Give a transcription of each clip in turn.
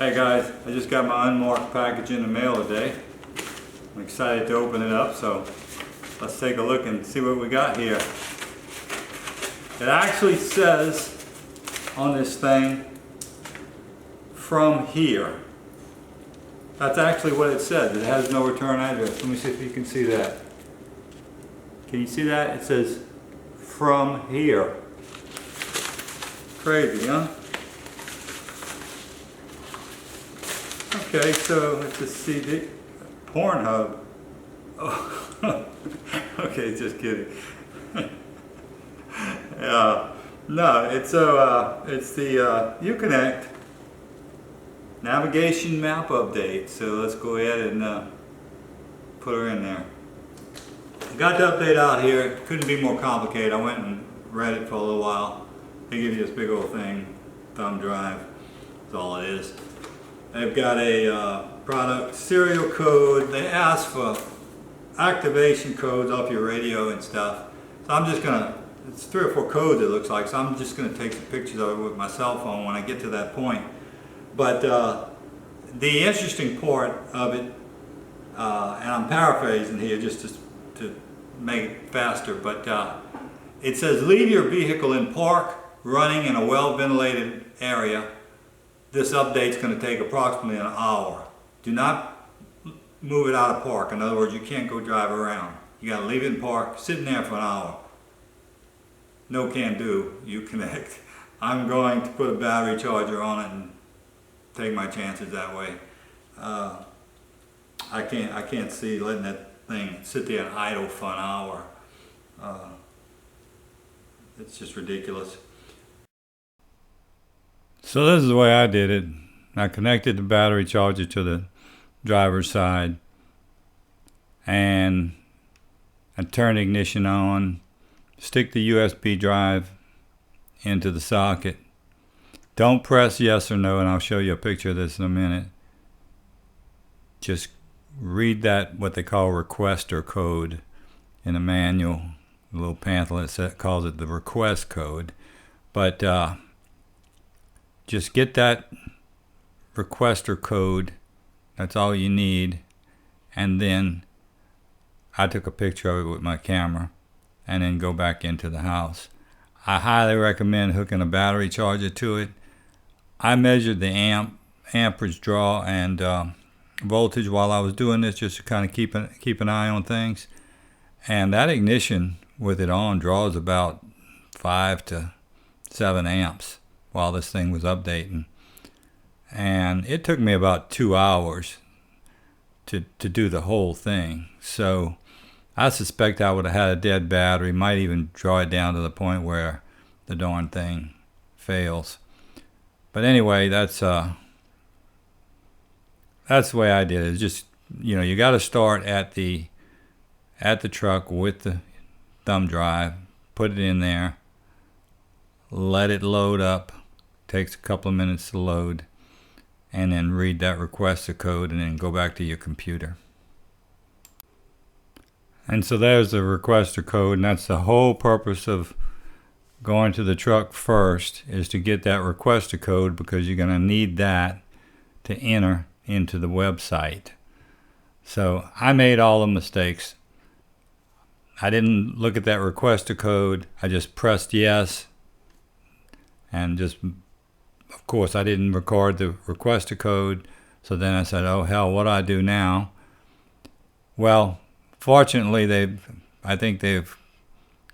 Hey guys, I just got my unmarked package in the mail today. I'm excited to open it up, so let's take a look and see what we got here. It actually says on this thing, from here. That's actually what it says. It has no return address. Let me see if you can see that. Can you see that? It says, from here. Crazy, huh? Okay, so it's a CD. Pornhub. Oh. Okay, just kidding. No, it's the Uconnect navigation map update. So let's go ahead and put her in there. I got the update out here. It couldn't be more complicated. I went and read it for a little while. They give you this big old thing, thumb drive. That's all it is. They've got a product serial code. They ask for activation codes off your radio and stuff. So I'm just gonna, it's 3 or 4 codes it looks like, so I'm just gonna take some pictures of it with my cell phone when I get to that point. But the interesting part of it, and I'm paraphrasing here just to make it faster, but it says leave your vehicle in park, running in a well-ventilated area. This update's going to take approximately an hour. Do not move it out of park. In other words, you can't go drive around. You got to leave it in park, sitting there for an hour. No can do, Uconnect. I'm going to put a battery charger on it and take my chances that way. I can't see letting that thing sit there and idle for an hour. It's just ridiculous. So this is the way I did it. I connected the battery charger to the driver's side and I turned the ignition on, stick the USB drive into the socket. Don't press yes or no, and I'll show you a picture of this in a minute. Just read that, what they call requester code in a manual, a little pamphlet that calls it the request code. But just get that requester code, that's all you need, and then I took a picture of it with my camera and then go back into the house. I highly recommend hooking a battery charger to it. I measured the amperage draw and voltage while I was doing this, just to kind of keep an eye on things, and that ignition with it on draws about 5 to 7 amps while this thing was updating, and it took me about 2 hours to do the whole thing. So I suspect I would have had a dead battery, might even draw it down to the point where the darn thing fails. But anyway, that's the way I did it. It's just, you got to start at the truck with the thumb drive, put it in there, let it load up. Takes a couple of minutes to load, and then read that requester code and then go back to your computer. And so there's the requester code, and that's the whole purpose of going to the truck first, is to get that requester code, because you're going to need that to enter into the website. So I made all the mistakes. I didn't look at that requester code. I just pressed yes, and just, of course, I didn't record the requester code. So then I said, oh hell, what do I do now? Well, fortunately, I think they've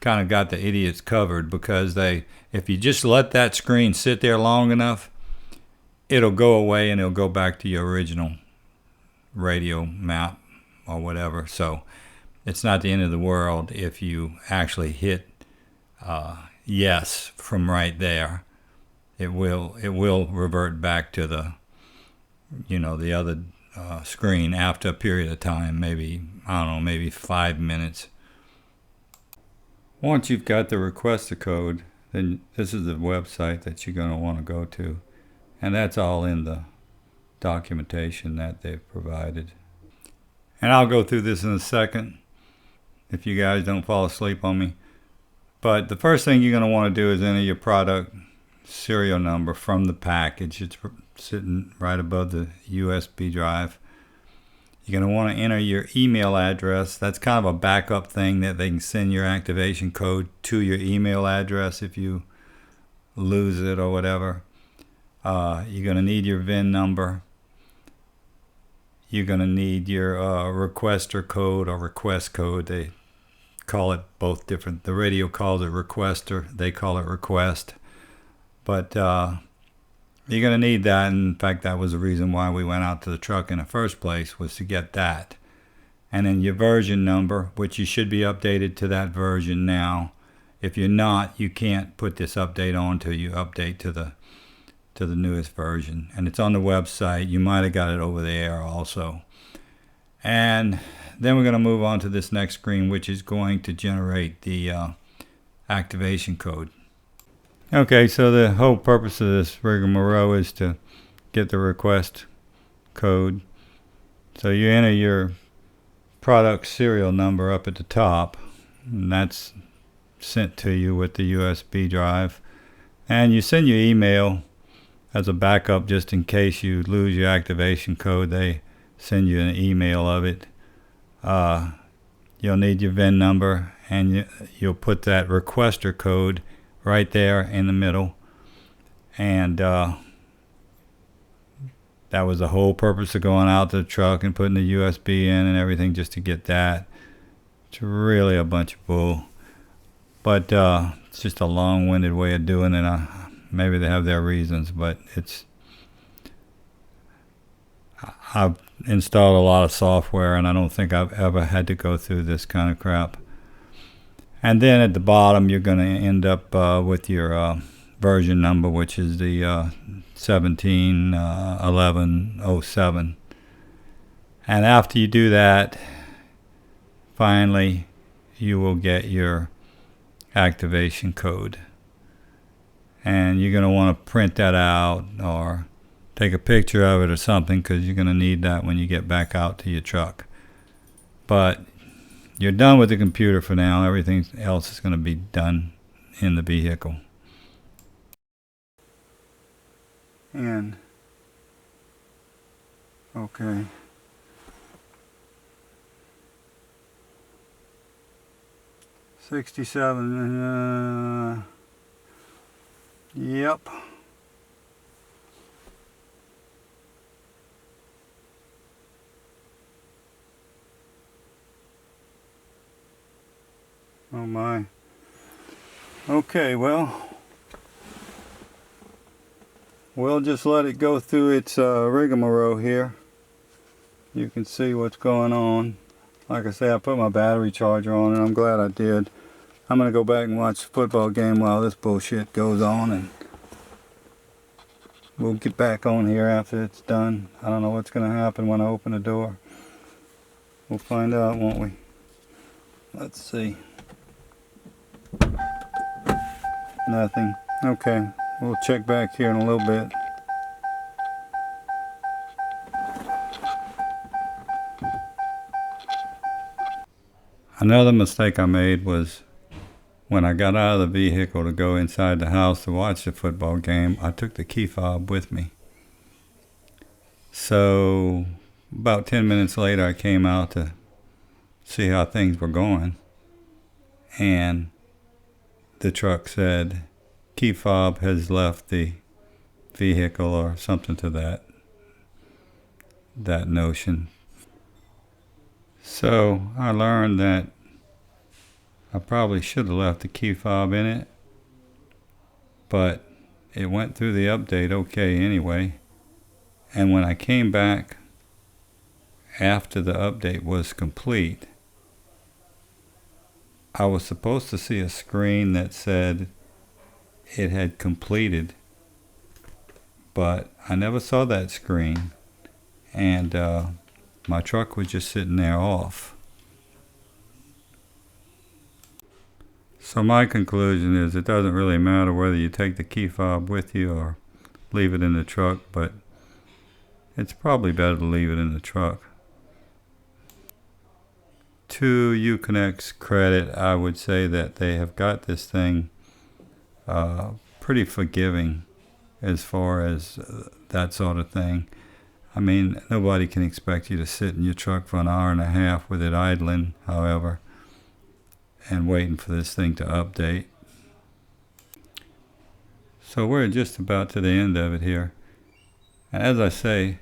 kind of got the idiots covered, because if you just let that screen sit there long enough, it'll go away and it'll go back to your original radio map or whatever. So it's not the end of the world if you actually hit yes from right there. It will revert back to the the other screen after a period of time, maybe 5 minutes. Once you've got the requester code, then this is the website that you're going to want to go to, and that's all in the documentation that they've provided. And I'll go through this in a second if you guys don't fall asleep on me. But the first thing you're going to want to do is enter your product serial number from the package. It's sitting right above the USB drive. You're going to want to enter your email address. That's kind of a backup thing that they can send your activation code to your email address if you lose it or whatever. You're going to need your VIN number. You're going to need your requester code or request code. They call it both different. The radio calls it requester. They call it request. But you're going to need that. In fact, that was the reason why we went out to the truck in the first place, was to get that. And then your version number, which you should be updated to that version now. If you're not, you can't put this update on till you update to the newest version. And it's on the website. You might have got it over the air also. And then we're going to move on to this next screen, which is going to generate the activation code. Okay, so the whole purpose of this rigmarole is to get the request code. So you enter your product serial number up at the top, and that's sent to you with the USB drive. And you send your email as a backup just in case you lose your activation code. They send you an email of it. You'll need your VIN number, and you'll put that requester code right there in the middle. And that was the whole purpose of going out to the truck and putting the USB in and everything, just to get that. It's really a bunch of bull. But it's just a long-winded way of doing it. Maybe they have their reasons, but I've installed a lot of software, and I don't think I've ever had to go through this kind of crap. And then at the bottom, you're going to end up with your version number, which is the 171107. And after you do that, finally, you will get your activation code. And you're going to want to print that out or take a picture of it or something, because you're going to need that when you get back out to your truck. But you're done with the computer for now. Everything else is going to be done in the vehicle. And okay. $67. Yep. Oh my. Okay, well, we'll just let it go through its rigmarole here. You can see what's going on. Like I say, I put my battery charger on, and I'm glad I did. I'm going to go back and watch the football game while this bullshit goes on, and we'll get back on here after it's done. I don't know what's going to happen when I open the door. We'll find out, won't we? Let's see. Nothing. Okay, we'll check back here in a little bit. Another mistake I made was when I got out of the vehicle to go inside the house to watch the football game, I took the key fob with me. So about 10 minutes later, I came out to see how things were going, and the truck said key fob has left the vehicle, or something to that notion. So I learned that I probably should have left the key fob in it, but it went through the update okay anyway. And when I came back after the update was complete, I was supposed to see a screen that said it had completed, but I never saw that screen, and my truck was just sitting there off. So my conclusion is it doesn't really matter whether you take the key fob with you or leave it in the truck, but it's probably better to leave it in the truck. To Uconnect's credit, I would say that they have got this thing pretty forgiving as far as that sort of thing. I mean, nobody can expect you to sit in your truck for an hour and a half with it idling, however, and waiting for this thing to update. So we're just about to the end of it here. And as I say,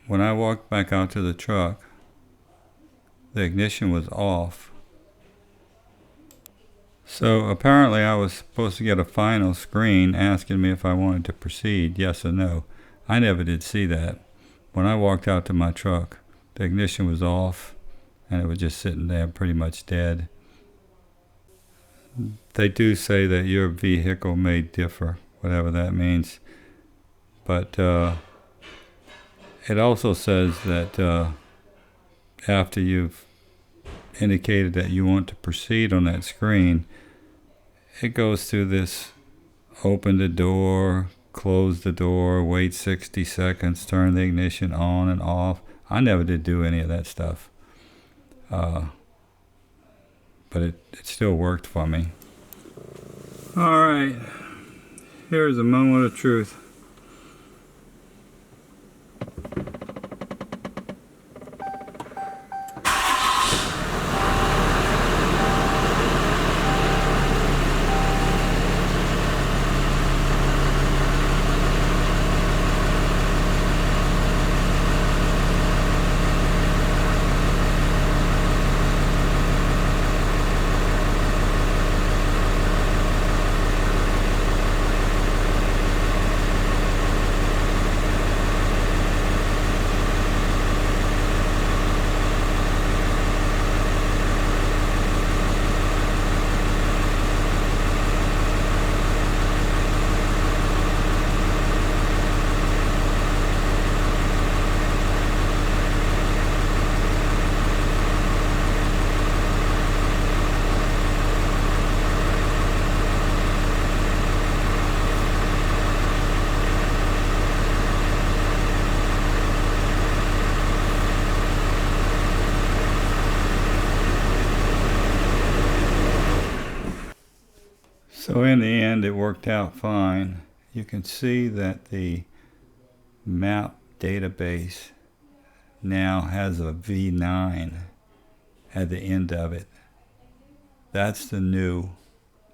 when I walked back out to the truck, the ignition was off. So apparently I was supposed to get a final screen asking me if I wanted to proceed, yes or no. I never did see that. When I walked out to my truck, the ignition was off and it was just sitting there pretty much dead. They do say that your vehicle may differ, whatever that means. But it also says that after you've indicated that you want to proceed on that screen, it goes through this open the door, close the door, wait 60 seconds, turn the ignition on and off. I never did do any of that stuff. But it still worked for me. All right, here's a moment of truth. So in the end, it worked out fine. You can see that the map database now has a V9 at the end of it. That's the new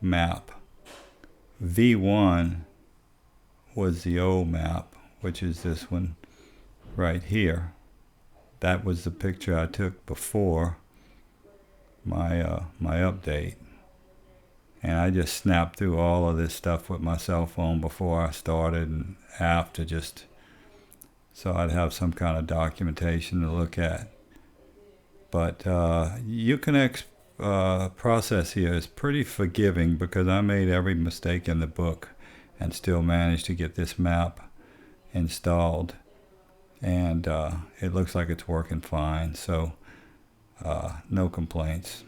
map. V1 was the old map, which is this one right here. That was the picture I took before my update. And I just snapped through all of this stuff with my cell phone before I started and after, just so I'd have some kind of documentation to look at. But Uconnect's process here is pretty forgiving because I made every mistake in the book and still managed to get this map installed. And it looks like it's working fine, so no complaints.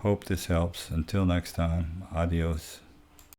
Hope this helps. Until next time, adios.